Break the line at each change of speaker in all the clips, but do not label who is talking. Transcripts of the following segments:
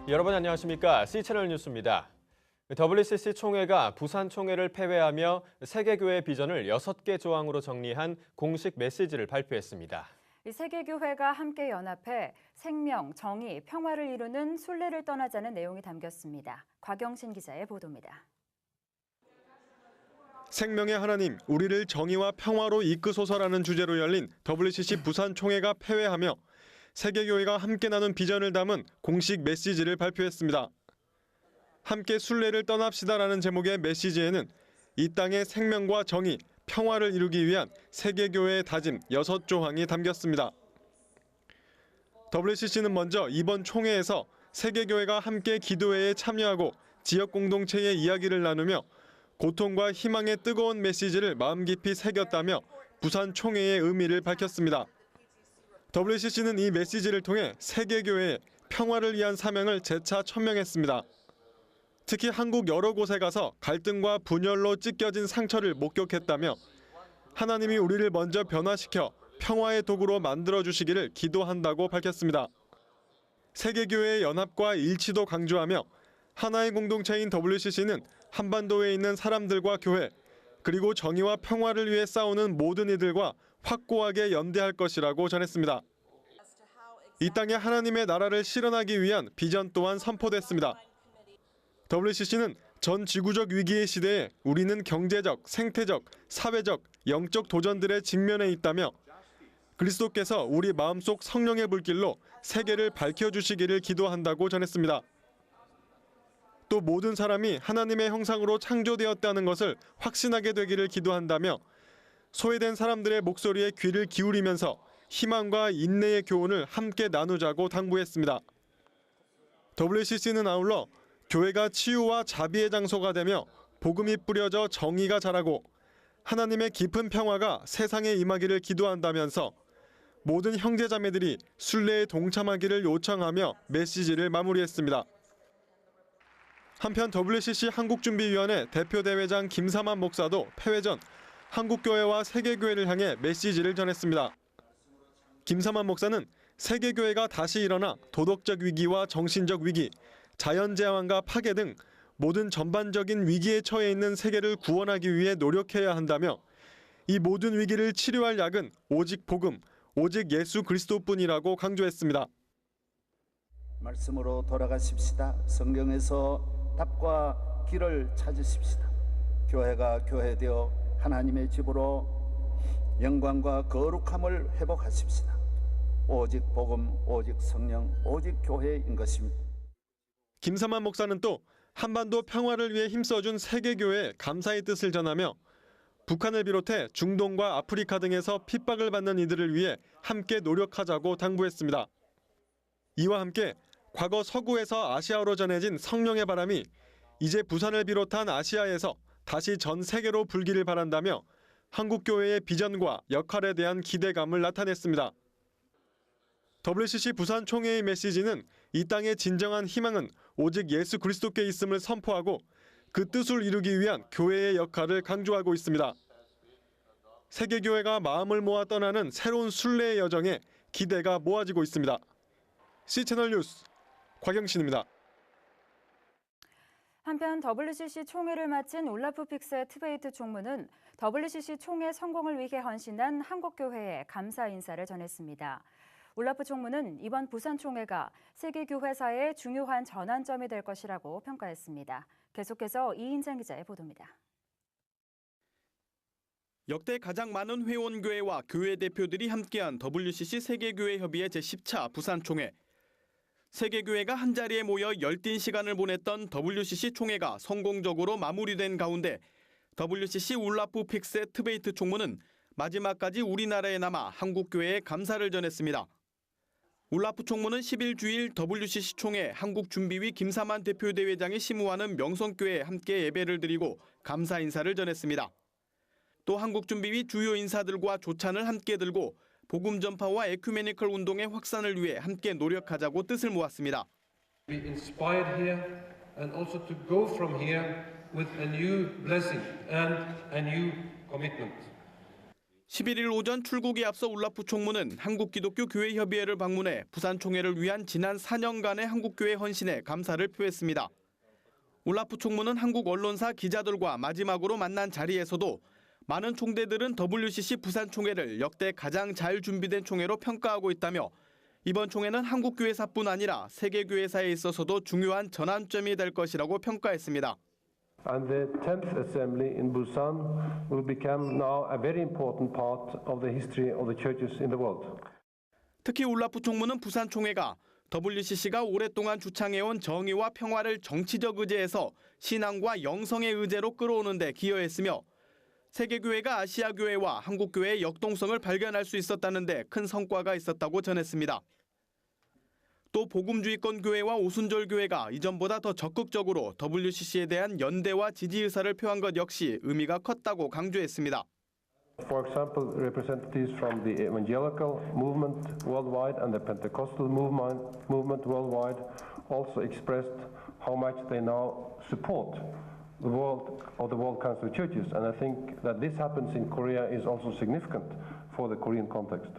여러분 안녕하십니까? C채널 뉴스입니다. WCC 총회가 부산 총회를 패배하며 세계교회 비전을 6개 조항으로 정리한 공식 메시지를 발표했습니다.
이 세계교회가 함께 연합해 생명, 정의, 평화를 이루는 순례를 떠나자는 내용이 담겼습니다. 곽영신 기자의 보도입니다.
생명의 하나님, 우리를 정의와 평화로 이끄소서라는 주제로 열린 WCC 부산 총회가 패회하며 세계교회가 함께 나눈 비전을 담은 공식 메시지를 발표했습니다. 함께 순례를 떠납시다라는 제목의 메시지에는 이 땅의 생명과 정의, 평화를 이루기 위한 세계교회의 다짐 6조항이 담겼습니다. WCC는 먼저 이번 총회에서 세계교회가 함께 기도회에 참여하고 지역 공동체의 이야기를 나누며 고통과 희망의 뜨거운 메시지를 마음 깊이 새겼다며 부산 총회의 의미를 밝혔습니다. WCC는 이 메시지를 통해 세계교회의 평화를 위한 사명을 재차 천명했습니다. 특히 한국 여러 곳에 가서 갈등과 분열로 찢겨진 상처를 목격했다며 하나님이 우리를 먼저 변화시켜 평화의 도구로 만들어주시기를 기도한다고 밝혔습니다. 세계교회의 연합과 일치도 강조하며 하나의 공동체인 WCC는 한반도에 있는 사람들과 교회, 그리고 정의와 평화를 위해 싸우는 모든 이들과 확고하게 연대할 것이라고 전했습니다. 이 땅에 하나님의 나라를 실현하기 위한 비전 또한 선포됐습니다. WCC는 전 지구적 위기의 시대에 우리는 경제적, 생태적, 사회적, 영적 도전들에 직면해 있다며 그리스도께서 우리 마음속 성령의 불길로 세계를 밝혀주시기를 기도한다고 전했습니다. 또 모든 사람이 하나님의 형상으로 창조되었다는 것을 확신하게 되기를 기도한다며 소외된 사람들의 목소리에 귀를 기울이면서 희망과 인내의 교훈을 함께 나누자고 당부했습니다. WCC는 아울러 교회가 치유와 자비의 장소가 되며 복음이 뿌려져 정의가 자라고 하나님의 깊은 평화가 세상에 임하기를 기도한다면서 모든 형제자매들이 순례에 동참하기를 요청하며 메시지를 마무리했습니다. 한편 WCC 한국준비위원회 대표대회장 김사만 목사도 패회 전 한국교회와 세계교회를 향해 메시지를 전했습니다. 김사만 목사는 세계교회가 다시 일어나 도덕적 위기와 정신적 위기, 자연재앙과 파괴 등 모든 전반적인 위기에 처해 있는 세계를 구원하기 위해 노력해야 한다며 이 모든 위기를 치료할 약은 오직 복음, 오직 예수 그리스도뿐이라고 강조했습니다.
말씀으로 돌아가십시다. 성경에서 답과 길을 찾으십시다. 교회가 교회되어 하나님의 집으로 영광과 거룩함을 회복하십시다. 오직 복음, 오직 성령, 오직 교회인 것입니다.
김사만 목사는 또 한반도 평화를 위해 힘써준 세계교회에 감사의 뜻을 전하며 북한을 비롯해 중동과 아프리카 등에서 핍박을 받는 이들을 위해 함께 노력하자고 당부했습니다. 이와 함께 과거 서구에서 아시아로 전해진 성령의 바람이 이제 부산을 비롯한 아시아에서 다시 전 세계로 불기를 바란다며 한국교회의 비전과 역할에 대한 기대감을 나타냈습니다. WCC 부산 총회의 메시지는 이 땅의 진정한 희망은 오직 예수 그리스도께 있음을 선포하고 그 뜻을 이루기 위한 교회의 역할을 강조하고 있습니다. 세계교회가 마음을 모아 떠나는 새로운 순례의 여정에 기대가 모아지고 있습니다. C채널 뉴스 곽영신입니다.
한편 WCC 총회를 마친 올라프 픽스의 트베이트 총무는 WCC 총회 성공을 위해 헌신한 한국교회에 감사 인사를 전했습니다. 올라프 총무는 이번 부산 총회가 세계교회사의 중요한 전환점이 될 것이라고 평가했습니다. 계속해서 이인장 기자의 보도입니다.
역대 가장 많은 회원교회와 교회 대표들이 함께한 WCC 세계교회협의회 제10차 부산 총회. 세계교회가 한자리에 모여 열띤 시간을 보냈던 WCC 총회가 성공적으로 마무리된 가운데 WCC 울라프 픽스의 트베이트 총무는 마지막까지 우리나라에 남아 한국교회에 감사를 전했습니다. 울라프 총무는 10일 주일 WCC 총회 한국준비위 김사만 대표대회장이 심우하는 명성교회에 함께 예배를 드리고 감사 인사를 전했습니다. 또 한국준비위 주요 인사들과 조찬을 함께 들고 복음 전파와 에큐메니컬 운동의 확산을 위해 함께 노력하자고 뜻을 모았습니다.
Be inspired here and also to go from here with a new blessing and a new commitment.
11일 오전 출국에 앞서 울라프 총무는 한국기독교교회협의회를 방문해 부산 총회를 위한 지난 4년간의 한국교회 헌신에 감사를 표했습니다. 울라프 총무는 한국 언론사 기자들과 마지막으로 만난 자리에서도 많은 총대들은 WCC 부산 총회를 역대 가장 잘 준비된 총회로 평가하고 있다며 이번 총회는 한국교회사뿐 아니라 세계교회사에 있어서도 중요한 전환점이 될 것이라고 평가했습니다.
And the 10th Assembly in Busan will become now a very important part of the history of the churches in the world.
특히 울라프 총무는 부산 총회가 WCC가 오랫동안 주창해온 정의와 평화를 정치적 의제에서 신앙과 영성의 의제로 끌어오는 데 기여했으며 세계교회가 아시아교회와 한국교회의 역동성을 발견할 수 있었다는 데 큰 성과가 있었다고 전했습니다. 또 복음주의권 교회와 오순절 교회가 이전보다 더 적극적으로 WCC에 대한 연대와 지지 의사를 표한 것 역시 의미가 컸다고 강조했습니다.
For example, representatives from the evangelical movement worldwide and the Pentecostal movement worldwide also expressed how much they now support the World Council of Churches, and I think that this happens in Korea is also significant for the Korean context.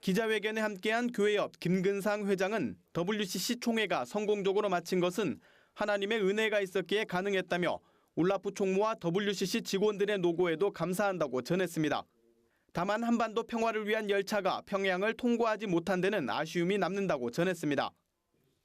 기자회견에 함께한 교회협 김근상 회장은 WCC 총회가 성공적으로 마친 것은 하나님의 은혜가 있었기에 가능했다며 울라프 총무와 WCC 직원들의 노고에도 감사한다고 전했습니다. 다만 한반도 평화를 위한 열차가 평양을 통과하지 못한 데는 아쉬움이 남는다고 전했습니다.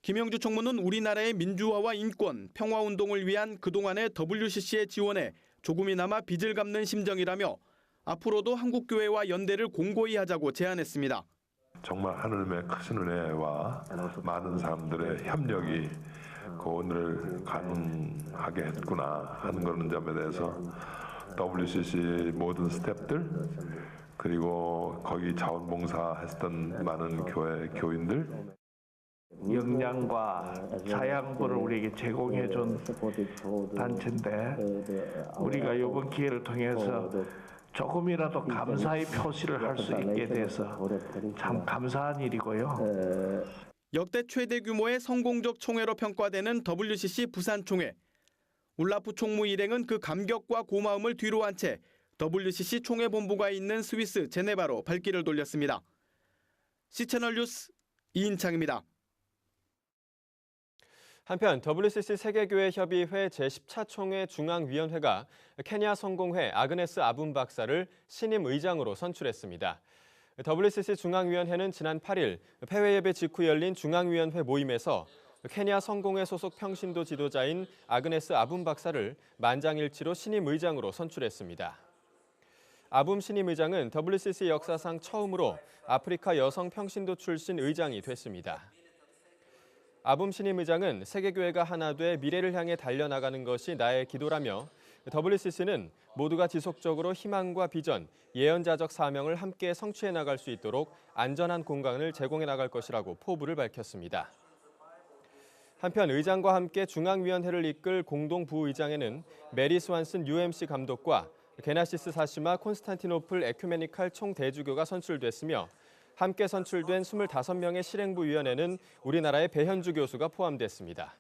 김영주 총무는 우리나라의 민주화와 인권, 평화운동을 위한 그동안의 WCC의 지원에 조금이나마 빚을 갚는 심정이라며 앞으로도 한국교회와 연대를 공고히 하자고 제안했습니다.
정말 하나님의 크신 은혜와 많은 사람들의 협력이 그 오늘을 가능하게 했구나 하는 그런 점에 대해서 WCC 모든 스태프들 그리고 거기 자원봉사했던 많은 교인들
역량과 사양분을 우리에게 제공해준 단체인데 우리가 이번 기회를 통해서 조금이라도 감사의 표시를 할 수 있게 돼서 참 감사한 일이고요.
역대 최대 규모의 성공적 총회로 평가되는 WCC 부산 총회. 울라프 총무 일행은 그 감격과 고마움을 뒤로 한 채 WCC 총회 본부가 있는 스위스 제네바로 발길을 돌렸습니다. C채널 뉴스 이인창입니다.
한편 WCC 세계교회협의회 제10차 총회 중앙위원회가 케냐 성공회 아그네스 아분 박사를 신임 의장으로 선출했습니다. WCC 중앙위원회는 지난 8일 폐회 예배 직후 열린 중앙위원회 모임에서 케냐 성공회 소속 평신도 지도자인 아그네스 아분 박사를 만장일치로 신임 의장으로 선출했습니다. 아분 신임 의장은 WCC 역사상 처음으로 아프리카 여성 평신도 출신 의장이 됐습니다. 아붐 신임 의장은 세계교회가 하나 돼 미래를 향해 달려나가는 것이 나의 기도라며 WCC는 모두가 지속적으로 희망과 비전, 예언자적 사명을 함께 성취해 나갈 수 있도록 안전한 공간을 제공해 나갈 것이라고 포부를 밝혔습니다. 한편 의장과 함께 중앙위원회를 이끌 공동 부의장에는 메리 스완슨 UMC 감독과 게나시스 사시마 콘스탄티노플 에큐메니칼 총대주교가 선출됐으며 함께 선출된 25명의 실행부위원회는 우리나라의 배현주 교수가 포함됐습니다.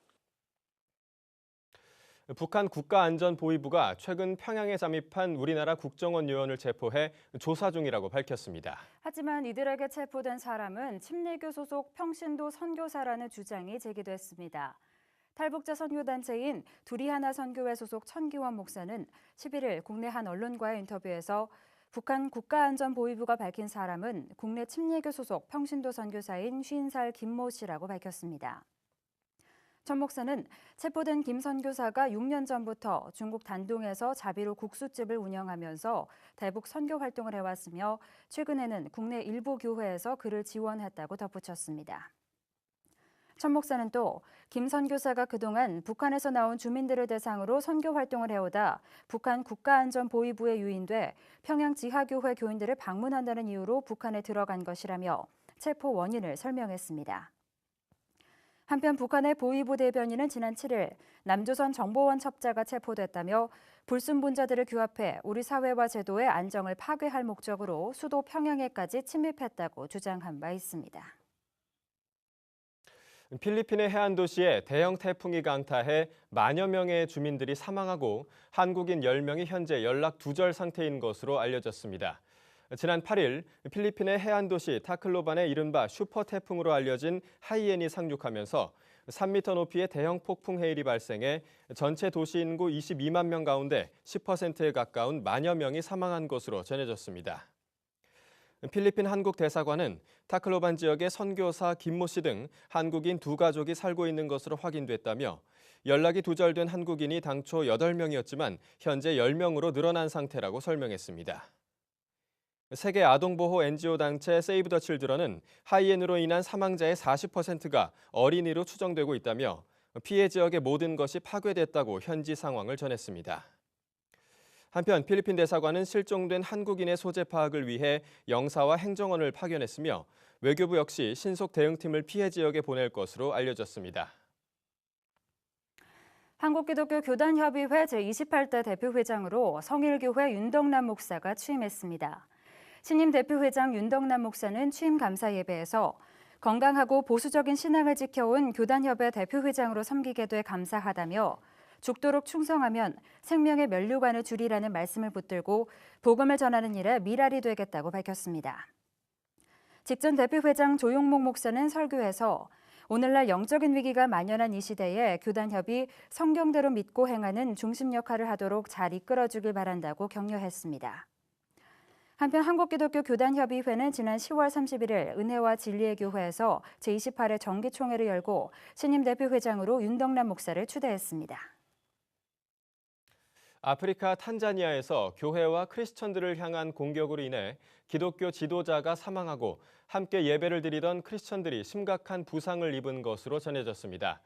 북한 국가안전보위부가 최근 평양에 잠입한 우리나라 국정원 요원을 체포해 조사 중이라고 밝혔습니다.
하지만 이들에게 체포된 사람은 침례교 소속 평신도 선교사라는 주장이 제기됐습니다. 탈북자 선교단체인 두리하나 선교회 소속 천기원 목사는 11일 국내 한 언론과의 인터뷰에서 북한 국가안전보위부가 밝힌 사람은 국내 침례교 소속 평신도 선교사인 50살 김모 씨라고 밝혔습니다. 천 목사는 체포된 김 선교사가 6년 전부터 중국 단동에서 자비로 국수집을 운영하면서 대북 선교 활동을 해왔으며 최근에는 국내 일부 교회에서 그를 지원했다고 덧붙였습니다. 천 목사는 또 김 선교사가 그동안 북한에서 나온 주민들을 대상으로 선교 활동을 해오다 북한 국가안전보위부에 유인돼 평양 지하교회 교인들을 방문한다는 이유로 북한에 들어간 것이라며 체포 원인을 설명했습니다. 한편 북한의 보위부 대변인은 지난 7일 남조선 정보원 첩자가 체포됐다며 불순분자들을 규합해 우리 사회와 제도의 안정을 파괴할 목적으로 수도 평양에까지 침입했다고 주장한 바 있습니다.
필리핀의 해안 도시에 대형 태풍이 강타해 만여 명의 주민들이 사망하고 한국인 10명이 현재 연락 두절 상태인 것으로 알려졌습니다. 지난 8일 필리핀의 해안 도시 타클로반에 이른바 슈퍼 태풍으로 알려진 하이엔이 상륙하면서 3m 높이의 대형 폭풍 해일이 발생해 전체 도시 인구 22만 명 가운데 10%에 가까운 만여 명이 사망한 것으로 전해졌습니다. 필리핀 한국 대사관은 타클로반 지역의 선교사 김모 씨 등 한국인 2가족이 살고 있는 것으로 확인됐다며 연락이 두절된 한국인이 당초 8명이었지만 현재 10명으로 늘어난 상태라고 설명했습니다. 세계 아동보호 NGO 단체 세이브 더 칠드런은 하이엔으로 인한 사망자의 40%가 어린이로 추정되고 있다며 피해 지역의 모든 것이 파괴됐다고 현지 상황을 전했습니다. 한편 필리핀 대사관은 실종된 한국인의 소재 파악을 위해 영사와 행정원을 파견했으며 외교부 역시 신속 대응팀을 피해 지역에 보낼 것으로 알려졌습니다.
한국기독교 교단협의회 제28대 대표회장으로 성일교회 윤덕남 목사가 취임했습니다. 신임 대표회장 윤덕남 목사는 취임 감사 예배에서 건강하고 보수적인 신앙을 지켜온 교단협의 대표회장으로 섬기게 돼 감사하다며 죽도록 충성하면 생명의 면류관을 주리라는 말씀을 붙들고 복음을 전하는 일에 미랄이 되겠다고 밝혔습니다. 직전 대표회장 조용목 목사는 설교에서 오늘날 영적인 위기가 만연한 이 시대에 교단협이 성경대로 믿고 행하는 중심 역할을 하도록 잘 이끌어주길 바란다고 격려했습니다. 한편 한국기독교 교단협의회는 지난 10월 31일 은혜와 진리의 교회에서 제28회 정기총회를 열고 신임 대표회장으로 윤덕남 목사를 추대했습니다.
아프리카 탄자니아에서 교회와 크리스천들을 향한 공격으로 인해 기독교 지도자가 사망하고 함께 예배를 드리던 크리스천들이 심각한 부상을 입은 것으로 전해졌습니다.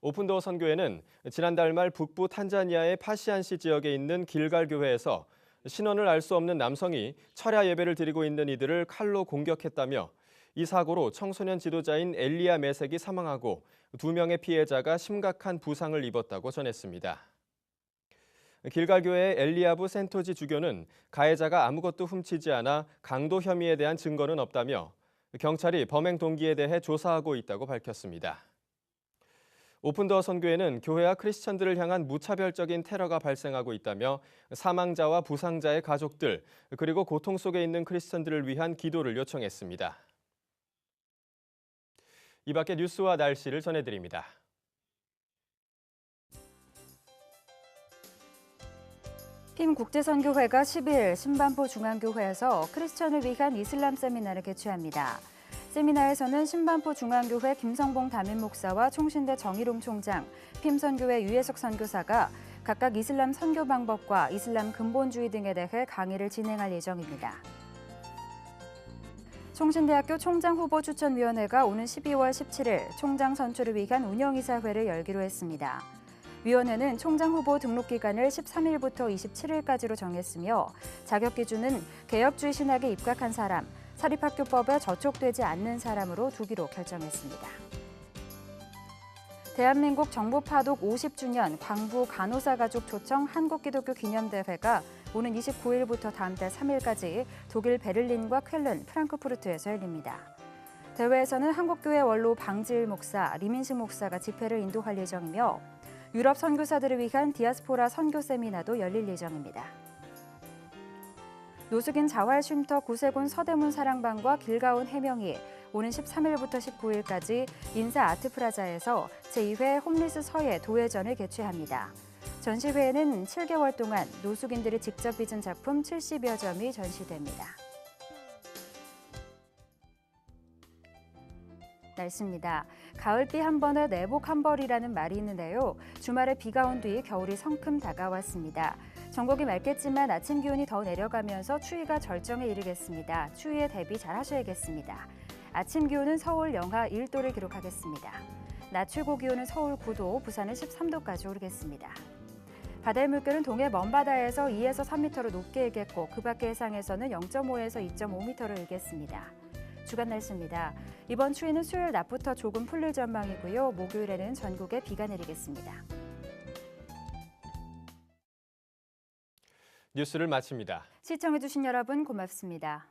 오픈도어 선교회는 지난달 말 북부 탄자니아의 파시안시 지역에 있는 길갈 교회에서 신원을 알 수 없는 남성이 철야 예배를 드리고 있는 이들을 칼로 공격했다며 이 사고로 청소년 지도자인 엘리야 메색이 사망하고 2명의 피해자가 심각한 부상을 입었다고 전했습니다. 길갈교회의 엘리야부 센토지 주교는 가해자가 아무것도 훔치지 않아 강도 혐의에 대한 증거는 없다며 경찰이 범행 동기에 대해 조사하고 있다고 밝혔습니다. 오픈도어 선교회는 교회와 크리스천들을 향한 무차별적인 테러가 발생하고 있다며 사망자와 부상자의 가족들 그리고 고통 속에 있는 크리스천들을 위한 기도를 요청했습니다. 이 밖에 뉴스와 날씨를 전해드립니다.
핌 국제선교회가 10일 신반포 중앙교회에서 크리스천을 위한 이슬람 세미나를 개최합니다. 세미나에서는 신반포 중앙교회 김성봉 담임 목사와 총신대 정일홍 총장, 핌 선교회 유혜석 선교사가 각각 이슬람 선교 방법과 이슬람 근본주의 등에 대해 강의를 진행할 예정입니다. 총신대학교 총장후보추천위원회가 오는 12월 17일 총장 선출을 위한 운영이사회를 열기로 했습니다. 위원회는 총장 후보 등록 기간을 13일부터 27일까지로 정했으며 자격 기준은 개혁주의 신학에 입각한 사람, 사립학교법에 저촉되지 않는 사람으로 두기로 결정했습니다. 대한민국 정부파독 50주년 광부 간호사가족 초청 한국기독교 기념대회가 오는 29일부터 다음 달 3일까지 독일 베를린과 쾰른, 프랑크푸르트에서 열립니다. 대회에서는 한국교회 원로 방지일 목사, 리민식 목사가 집회를 인도할 예정이며 유럽 선교사들을 위한 디아스포라 선교 세미나도 열릴 예정입니다. 노숙인 자활쉼터 구세군 서대문 사랑방과 길가온 해명이 오는 13일부터 19일까지 인사 아트프라자에서 제2회 홈리스 서예 도예전을 개최합니다. 전시회에는 7개월 동안 노숙인들이 직접 빚은 작품 70여 점이 전시됩니다. 날씨입니다. 가을비 한 번에 내복 한 벌이라는 말이 있는데요. 주말에 비가 온 뒤 겨울이 성큼 다가왔습니다. 전국이 맑겠지만 아침 기온이 더 내려가면서 추위가 절정에 이르겠습니다. 추위에 대비 잘 하셔야겠습니다. 아침 기온은 서울 영하 1도를 기록하겠습니다. 낮 최고 기온은 서울 9도, 부산은 13도까지 오르겠습니다. 바다의 물결은 동해 먼바다에서 2에서 3m로 높게 일겠고 그 밖의 해상에서는 0.5에서 2.5m로 일겠습니다. 주간 날씨입니다. 이번 추위는 수요일 낮부터 조금 풀릴 전망이고요. 목요일에는 전국에 비가 내리겠습니다.
뉴스를 마칩니다.
시청해주신 여러분 고맙습니다.